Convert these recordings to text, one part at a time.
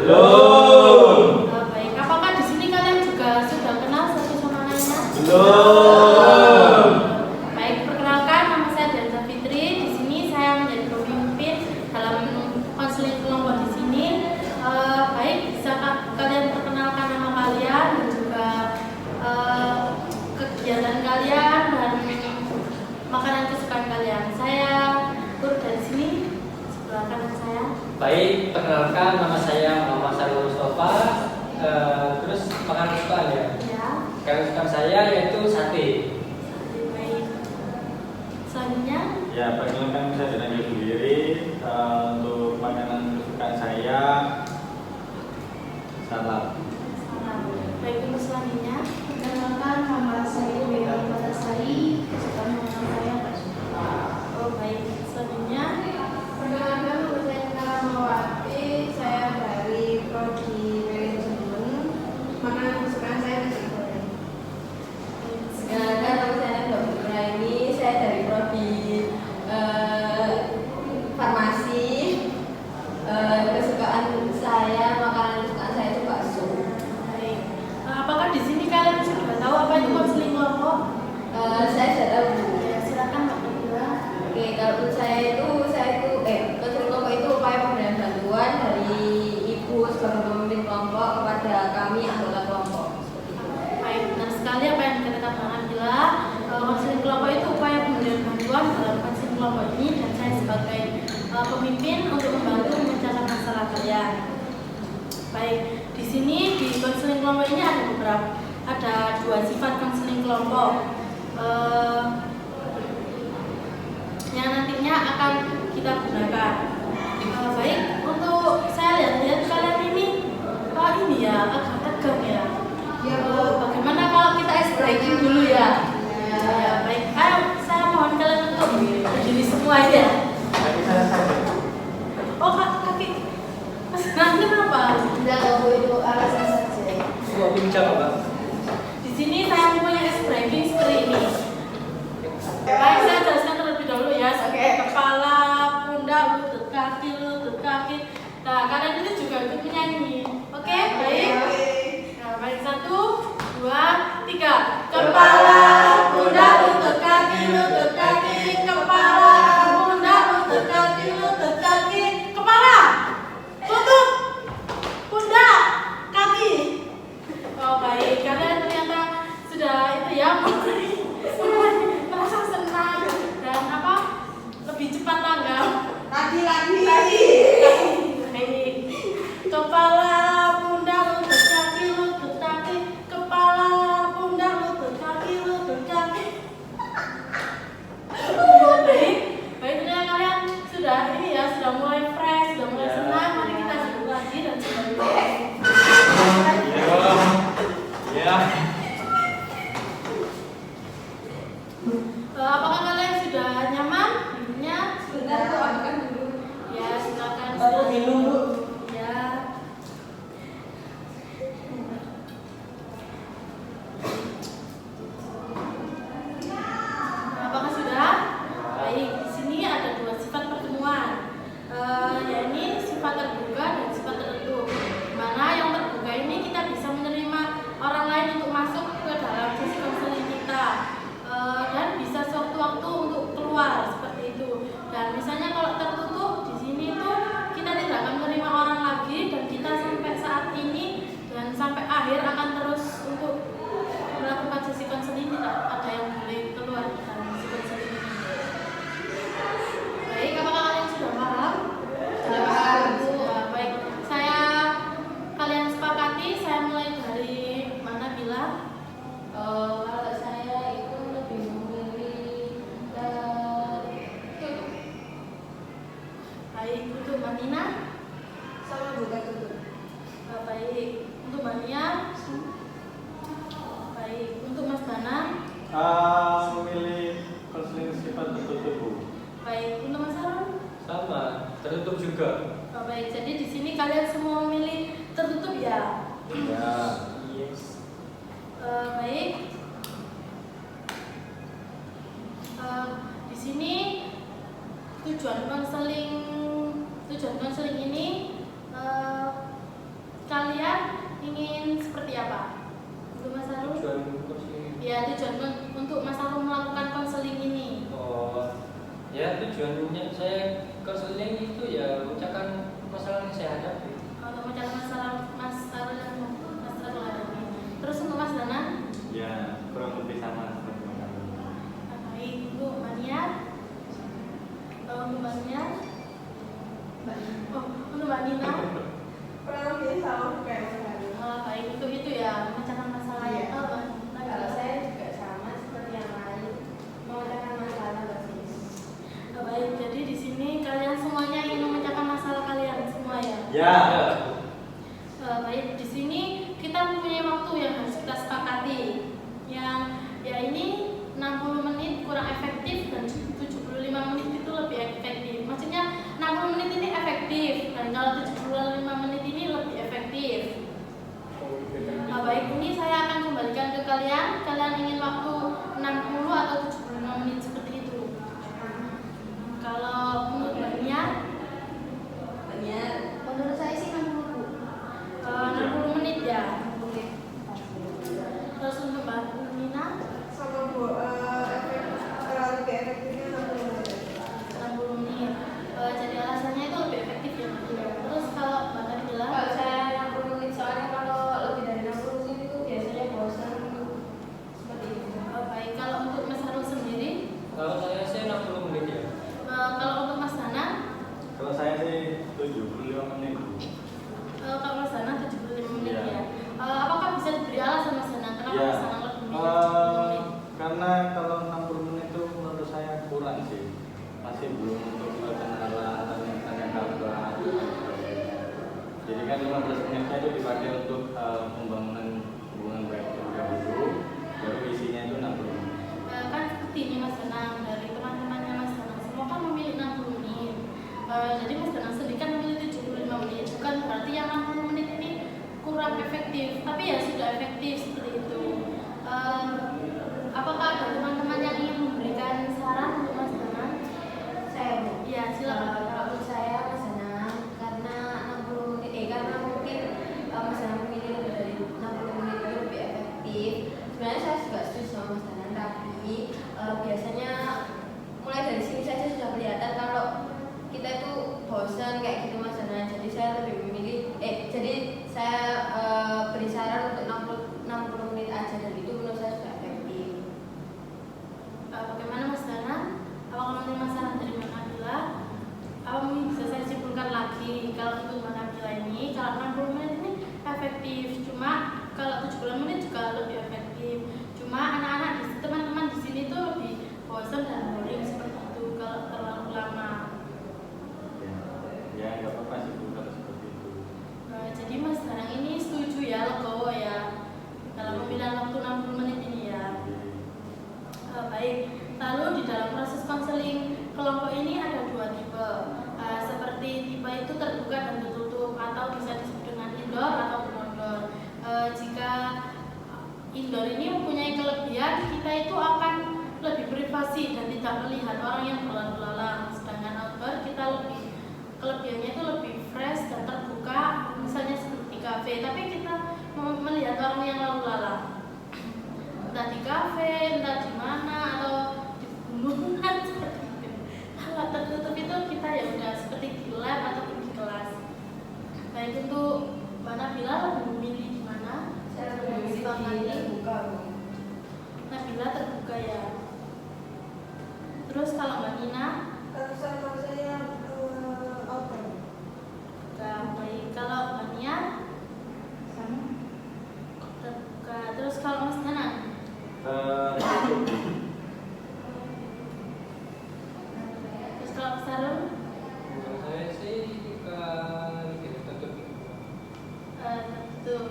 Belum. Baik, apakah di sini kalian juga sudah kenal satu sama lainnya? Belum. Baik, perkenalkan nama saya Danza Fitri. Di sini saya menjadi pemimpin dalam konseling kelompok di sini. Baik, bisa kalian perkenalkan nama kalian dan juga kegiatan kalian dan makanan kesukaan kalian. Saya Nur dari sini, sebelah kanan saya. Baik, perkenalkan nama saya Muhammad Sarul Mustafa. Terus makanan kesukaan ya? Ya. Makanan kesukaan saya yaitu sate. Baik. Selanjutnya. Ya, perkenalkan saya Danza sendiri. Untuk makanan kesukaan saya salad. Baik, untuk selanjutnya. Perkenalkan nama saya Bella Patasari, kesukaan makanan saya bakso. Oh, baik. Selanjutnya. Perkenalkan nama saya Karamawati, saya dari prodi manajemen. Makanan kesukaan saya nasi goreng. Perkenalkan nama saya Mbak Putra ini, saya dari prodi farmasi. Makanan kesukaan saya itu bakso. Baik. Apakah di sini kalian sudah tahu apa itu konseling kelompok? Saya sudah tahu, Bu. Ya, silakan Mbak Putra. Oke, kalau menurut saya itu konseling kelompok itu upaya pemberian bantuan dari ibu sebagai pemimpin kelompok kepada kami anggota kelompok. Seperti itu. Baik, benar sekali apa yang dikatakan Bang Abdillah. Konseling kelompok itu upaya pemberian bantuan dalam konseling kelompok ini dan saya sebagai pemimpin untuk membantu memecahkan masalah kalian. Baik, di sini di konseling kelompok ini ada dua sifat konseling kelompok yang nantinya akan kita gunakan. Baik, untuk saya lihat kalian ini agak tegang ya. Ya, Bagaimana kalau kita ice breaking dulu ya? Ya, baik. Ayo, saya mohon kalian untuk berdiri semua ya. Kaki saya sakit. Oh, kaki. Nanti kenapa? tidak tahu itu alasan saja. Gua bincang apa? Di sini saya mempunyai ice breaking seperti ini. Baik, saya jelaskan terlebih dahulu ya. Oke. Kepala, pundak, lutut kaki. Nah, kalian itu juga ikut menyanyi. Oke, baik. Nah, baik, 1, 2, 3. Kepala, pundak, lutut kaki. Kepala, pundak, lutut kaki. Kepala, lutut, pundak, kaki. Oh, baik. Kalian ternyata sudah itu ya, mulai merasa senang dan lebih cepat tanggap. Lagi. Baik. Kepala, pundak, lutut kaki. Kepala, pundak, lutut kaki. Baik, ternyata kalian sudah sudah mulai fresh, sudah mulai senang. Mari kita duduk lagi dan kembali. Ya. Apakah kalian sudah nyaman? Duduknya? Sebentar, Bu, adukan dulu. Ya, silakan. Baru minum, Bu. Ya. Apakah sudah? Baik, di sini ada dua sifat pertemuan. Yakni sifat terbuka dan sifat tertutup. Di mana yang terbuka ini kita bisa menerima orang lain untuk masuk ke dalam sesi konseling kita. Dan bisa sewaktu-waktu untuk keluar seperti itu. Dan misalnya kalau tertutup di sini tuh kita tidak akan menerima orang lagi dan kita sampai saat ini dan sampai akhir akan terus untuk melakukan sesi konseling, tidak ada yang boleh keluar dalam sesi konseling ini. Baik, apakah kalian sudah paham? Sudah paham. Sudah, baik. Kalian sepakati saya mulai dari mana bila? Kalau saya itu lebih memilih tutup. Baik, untuk Mbak Nina? Sama buka tutup. Baik, untuk Mbak Nia? Baik, untuk Mas Danang? Memilih konseling sifat tertutup, Bu. Baik, untuk Mas Harun? Sama, tertutup juga. Baik, jadi di sini kalian semua memilih tertutup ya? Ya. Yes. Baik. Di sini tujuan konseling ini kalian ingin seperti apa? Untuk Mas Arul? Tujuan konseling. Ya, tujuan untuk Mas Arul melakukan konseling ini. Oh, ya tujuannya saya konseling itu ya memecahkan masalah yang saya hadapi. Untuk mencari masalah Mas Arul yang Mas Arul hadapi. Terus untuk Mas Dana? Ya, kurang lebih sama seperti Mas Arul. Baik, untuk Mania? Untuk Mania? Oh, untuk Mbak Nina? kurang lebih sama kayak Mas Arul. Baik, untuk itu ya, memecahkan masalah Iya. itu apa? Kalau saya juga sama seperti yang lain, memecahkan masalah basis. Baik, jadi di sini kalian semuanya ingin memecahkan masalah kalian semua ya? Ya. Baik, di sini kita mempunyai waktu yang harus kita sepakati. Yang ya ini 60 menit kurang efektif dan 75 menit itu lebih efektif. Maksudnya 60 menit ini efektif dan kalau 75 menit ini lebih efektif. Baik, ini saya akan kembalikan ke kalian. Kalian ingin waktu 60 atau 75 menit seperti itu? Kalau menurut Mbaknya? Benar. Menurut saya sih 60. 60 menit ya. 60 menit. Terus untuk Mbak Nina? Sama Bu, lebih efektifnya 60 menit. 60 menit. Jadi alasannya itu lebih efektif ya Mbak Nina. Terus kalau Mbak Nabila? Kalau saya 60 menit soalnya kalau lebih dari 60 menit itu biasanya bosan seperti itu. Baik, kalau untuk Mas Harul sendiri? Kalau saya sih 60 menit ya. Kalau untuk Mas Dana? Kalau saya sih 75 menit. Kalau Mas Dana 75 menit Iya. ya. Apakah bisa diberi alasan Mas Dana? Kenapa Ya. Mas Dana lebih milih 75 menit? Karena kalau 60 menit itu menurut saya kurang sih. Masih belum untuk kenalan tanya kabar. Jadi kan 15 menitnya itu dipakai untuk pembangunan hubungan baik terlebih dahulu. Baru isinya itu 60 menit. Kan seperti ini Mas Danang, dari teman-temannya Mas Danang semua kan memilih 60 menit. Jadi Mas Danang sendiri kan memilih 75 menit. Bukan berarti yang 60 menit ini kurang efektif, tapi ya sudah efektif seperti itu. Apakah ada teman-teman yang ingin memberikan saran untuk Mas Danang? Saya Bu. Iya, silakan. Kalau menurut saya Mas Danang karena 60 menit karena mungkin Mas Danang memilih lebih dari 60 menit itu lebih efektif. Sebenarnya saya juga setuju sama Mas Danang, tapi biasanya mulai dari sini saja sudah kelihatan kalau kita itu bosan kayak gitu Mas Danang. Jadi saya lebih memilih jadi saya beri saran untuk 60 menit aja dan itu menurut saya sudah efektif. Bagaimana Mas Dana? Apakah menerima saran dari Mbak Nabila? Mungkin bisa saya simpulkan lagi kalau untuk Mbak Nabila ini kalau 60 menit ini efektif, cuma kalau 70 menit juga lebih efektif. Cuma anak-anak teman-teman di sini tuh lebih bosan dan boring seperti itu kalau terlalu lama. Ya nggak apa-apa sih Bu, kalau seperti itu. Jadi Mas Dana ini setuju ya, legowo ya dalam pemilihan waktu 60 menit ini ya. Baik, lalu di dalam proses konseling kelompok ini ada dua tipe. Seperti tipe itu terbuka dan tertutup atau bisa disebut dengan indoor atau outdoor. Jika indoor ini mempunyai kelebihan, kita itu akan lebih privasi dan tidak melihat orang yang berlalu lalang. Sedangkan outdoor kita lebih kelebihannya itu lebih fresh dan terbuka, misalnya seperti kafe, tapi kita melihat orang yang lalu lalang. Entah di kafe, entah di mana, atau di gunungan seperti itu. Kalau tertutup itu kita ya udah seperti di lab atau di kelas. Baik, untuk Mbak Nabila lebih memilih di mana? Saya lebih memilih terbuka. Nabila terbuka ya. Terus kalau Mbak Nina? Sama saya outdoor. Baik, kalau Mbak Nia? Sama. Terbuka. Terus kalau Mas Danang? Terus kalau Mas Harul? Menurut saya sih tertutup. Tertutup.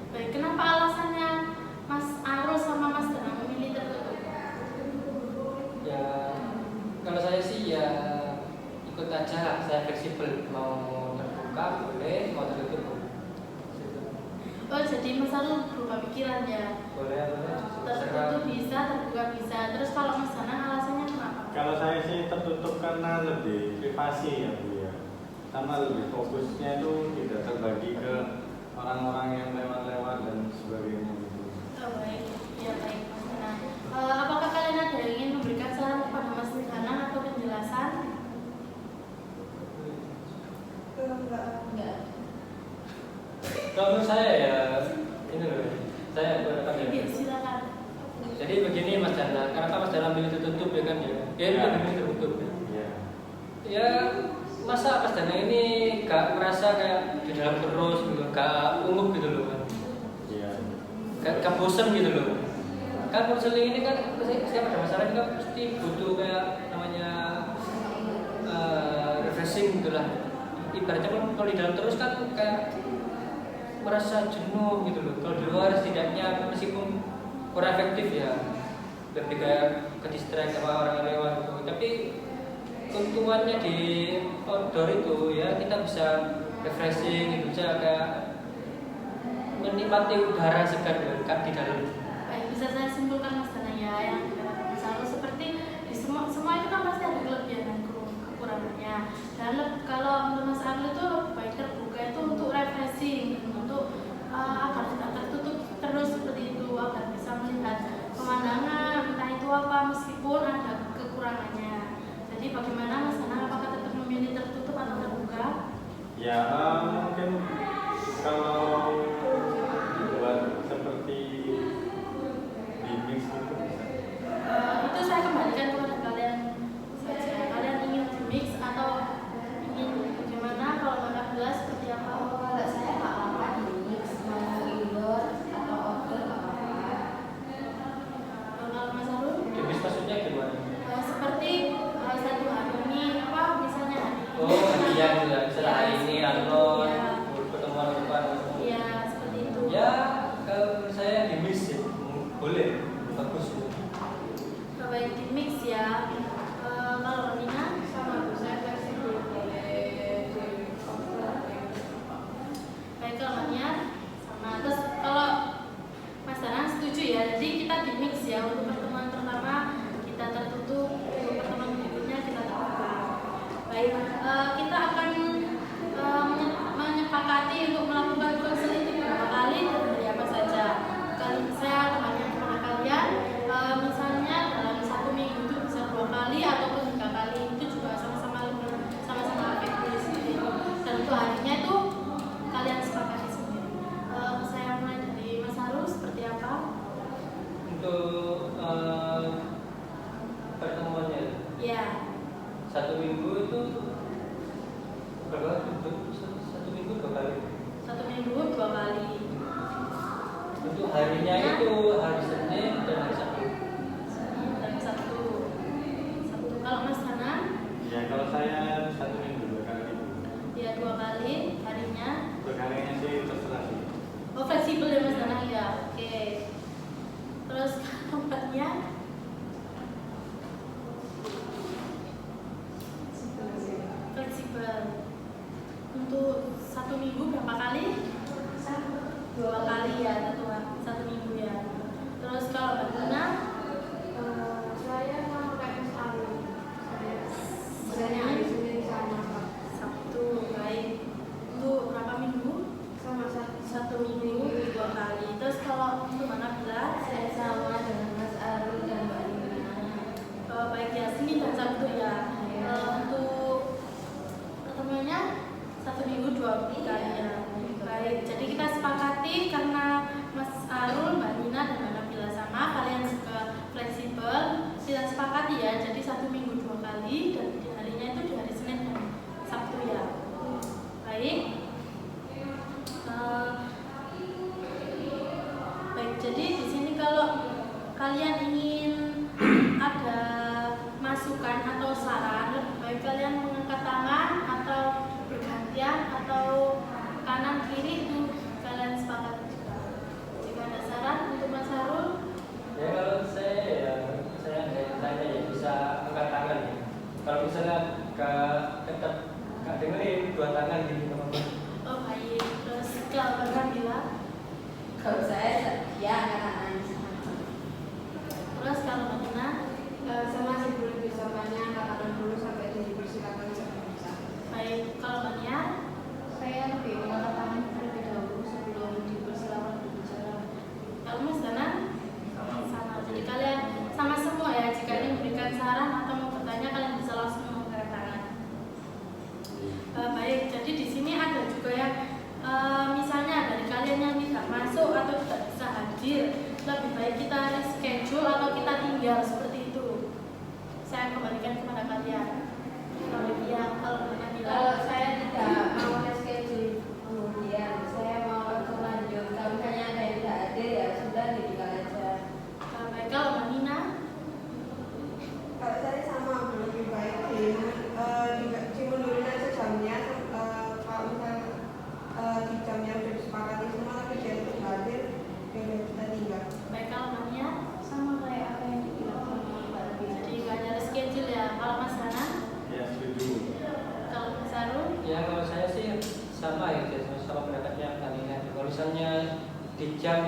Baik, kenapa alasannya Mas Arul sama Mas Danang memilih tertutup? Ya kalau saya sih ya ikut aja, saya fleksibel, mau terbuka boleh, mau tertutup boleh. Oh, jadi Mas Arul berubah pikiran ya? Boleh Tertutup bisa, terbuka bisa. Terus kalau Mas Danang alasannya kenapa? Kalau saya sih tertutup karena lebih privasi ya Bu ya. sama lebih fokusnya itu tidak terbagi ke orang-orang yang lewat-lewat dan sebagainya gitu. Oh, baik, ya baik Mas Danang. Apakah kalian ada yang ingin memberikan saran kepada Mas Danang atau penjelasan? Enggak. Kalau menurut saya ya ini loh, saya berdepan ya. Iya, silakan. Jadi begini Mas Danang, karena Mas Danang milih tertutup ya kan ya. Ya itu milih tertutup ya. Iya. Ya masa Mas Danang ini gak merasa kayak di dalam terus gitu, gak umum gitu loh kan. Iya. Gak bosan gitu loh. Kan konseling ini kan setiap ada masalah kan pasti butuh kayak namanya refreshing gitu lah. Ibaratnya kalau di dalam terus kan kayak merasa jenuh gitu loh. Kalau di luar setidaknya meskipun kurang efektif ya, lebih kayak ke distract sama orang yang lewat gitu. Tapi keuntungannya di outdoor itu ya kita bisa refreshing gitu, bisa kayak menikmati udara segar di dalam. Baik, bisa saya simpulkan Mas Danang ya yang dikatakan Mas Arul, seperti di semua itu kan pasti ada kelebihan dan kekurangannya. Dan kalau menurut Mas Arul itu lebih baik terbuka itu untuk refreshing, untuk agar tidak tertutup terus seperti itu, agar bisa melihat pemandangan entah itu apa meskipun ada kekurangannya. Jadi bagaimana Mas Danang, apakah tetap memilih tertutup atau terbuka? Ya mungkin kalau dibuat seperti di mix gitu bisa. Itu saya kembalikan kepada kalian saja. Kalian ingin di mix atau ingin bagaimana? Kalau Mbak Abdullah seperti apa? Kalau saya nggak apa-apa di mix, mau indoor atau outdoor nggak apa-apa. Kalau Mas Arul? Jenis maksudnya gimana? Seperti satu hari ini apa misalnya hari ini? Oh, hadiah gitu ya. Misalnya hari ini Arnold Iya. pertemuan depan. Iya, seperti itu. Ya, kalau menurut saya di mix ya, boleh, bagus. Baik di mix ya. Kalau Nina Sama Bu, saya fleksibel, boleh di outdoor. baik kalau Mania sama. Terus kalau Mas Danang setuju ya. Jadi kita di mix ya, untuk pertemuan pertama kita tertutup, untuk pertemuan berikutnya kita terbuka. Baik, kita akan menyepakati untuk melakukan konseling itu berapa kali dan dari apa saja. Kali saya kembalikan kepada kalian, misalnya dalam 1 minggu itu bisa 2 kali ataupun 3 kali, itu juga sama-sama efektif seperti itu. Dan untuk harinya itu kalian sepakati sendiri. Saya mulai dari Mas Arul, seperti apa? Untuk pertemuannya Ya, 1 minggu itu berapa? 1 minggu 2 kali. 1 minggu 2 kali. Untuk harinya itu hari Senin dan hari Sabtu. Dan Sabtu. Kalau Mas Danang, Ya kalau saya 1 minggu 2 kali. ya 2 kali harinya. 2 kalinya sih terserah sih. Oh, fleksibel ya Mas Danang ya. Oke. Terus tempatnya fleksibel. Untuk 1 minggu berapa kali? 2 kali ya, ketua. 1 minggu ya. Terus kalau Mbak Nina, Saya sama kayak Mas Arul. Misalnya hari Senin sama Pak. Sabtu, baik. Untuk berapa minggu? Sama 1 minggu 2 kali. Terus kalau untuk Mbak Nabila, Saya sama dengan Mas Arul dan Mbak Nina. baik ya, Senin dan Sabtu ya. Untuk pertemuannya 1 minggu 2 kali ya. Baik, jadi kita sepakati karena Mas Arul, Mbak Nina dan Mbak Nabila sama, kalian juga fleksibel. Kita sepakati ya, jadi 1 minggu 2 kali dan di harinya itu di hari Senin dan Sabtu ya. Baik. Baik, jadi di sini kalau kalian ingin ada masukan atau saran, lebih baik kalian mengangkat tangan atau bergantian atau kanan kiri itu kalian sepakat juga. Jika ada saran untuk Mas Harul, Ya kalau saya nggak tanya ya bisa angkat tangan ya. Kalau misalnya tetap nggak dengerin 2 tangan gitu teman-teman. oh baik. Terus kalau Nabila, Kalau saya ya anak-anak. terus kalau Mbak Nina, Saya masih belum bisa banyak, katakan dulu sampai jadi persilakan saya bisa. baik. Kalau Mbak Nia,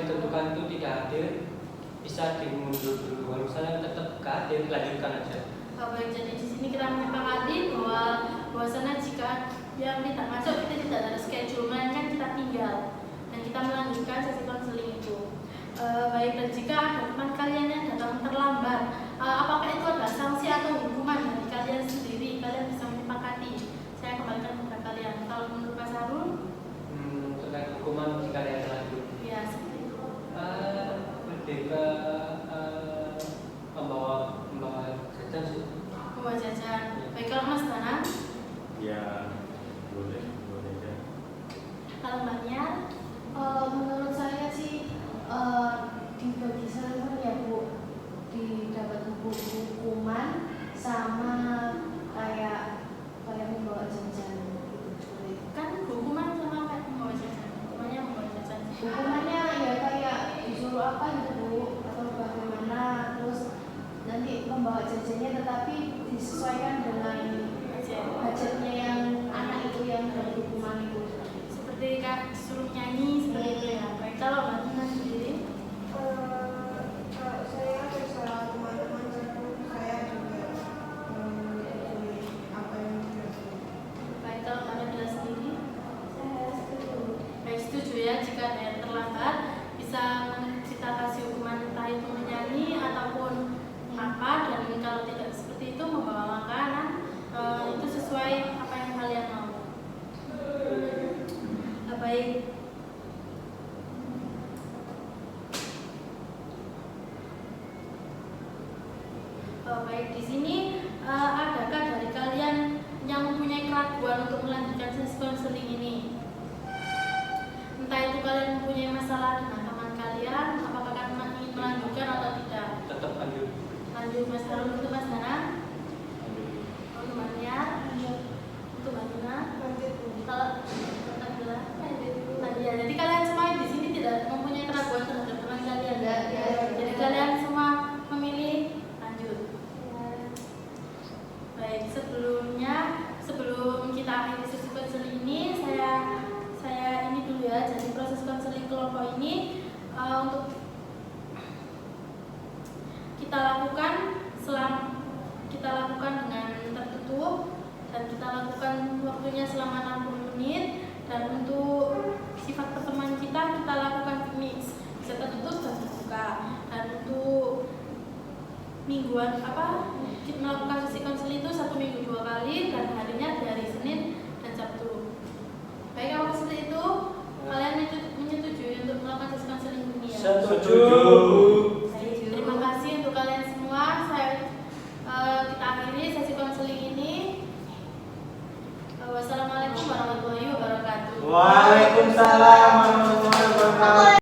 yang ditentukan itu tidak hadir, bisa dimundur dulu. Kalau misalnya tetap gak hadir, lanjutkan aja. Baik, jadi di sini kita menyepakati bahwasanya jika yang tidak masuk kita tidak ada schedule, melainkan kita tinggal dan kita melanjutkan sesi konseling itu. Baik, dan jika ada teman kalian yang datang terlambat, apakah itu adalah sanksi atau hukuman dari kalian sendiri? Kalian bisa menyepakati. Saya kembalikan kepada kalian. Kalau menurut Pak Sarul, Terkait hukuman jika ada yang lanjut. ya seperti itu. Lebih ke membawa jajan sih. Membawa jajan. Baik, kalau Mas Danang, Ya boleh aja. kalau Mbak Nia, Menurut saya sih dibagi server ya Bu, didapat hukuman sama kayak membawa jajan gitu. kan hukuman sama kayak membawa jajan. Hukumannya membawa jajan. Hukumannya ya kayak disuruh apa gitu Bu, atau bagaimana, terus nanti membawa jajannya tetapi disesuaikan dengan budgetnya yang anak itu yang dapat hukuman itu. Seperti kak disuruh nyanyi seperti itu ya. Baik, kalau Mbak Tina sendiri, Kalau saya bersama teman-teman saya juga menyetujui apa yang dilakukan. baik kalau Mbak Tina sendiri, Saya setuju. baik setuju ya jika ada yang terlambat bisa kita kasih hukuman entah itu menyanyi ataupun apa, dan kalau tidak seperti itu membawa makanan itu sesuai apa yang kalian mau. Baik. Baik, di sini adakah dari kalian yang mempunyai keraguan untuk melanjutkan sesi konseling ini? Entah itu kalian mempunyai masalah dengan teman kalian, apakah kalian ingin melanjutkan atau tidak? Tetap lanjut. Lanjut Mas Harun, untuk Mas Danang, untuk Mbak Nia, untuk Mbak Tina. Kalau adalah ya, jadi kalian semua di sini tidak mempunyai keraguan terhadap teman kalian, ya? Jadi kalian semua memilih lanjut. Baik, sebelum kita akhiri sesi konseling ini, saya ini dulu ya. Jadi proses konseling kelompok ini untuk kita lakukan dengan tertutup, dan kita lakukan waktunya selama 60 menit, dan untuk sifat pertemuan kita lakukan mix, bisa tertutup dan terbuka. Dan untuk mingguan kita melakukan sesi konseling itu 1 minggu 2 kali, dan harinya di hari Senin dan Sabtu. Baik, kalau seperti itu kalian menyetujui untuk melakukan sesi konseling ini ya? Setuju. Baik, terima kasih untuk kalian semua. Kita akhiri sesi konseling ini. Wassalamualaikum warahmatullahi wabarakatuh. Waalaikumsalam.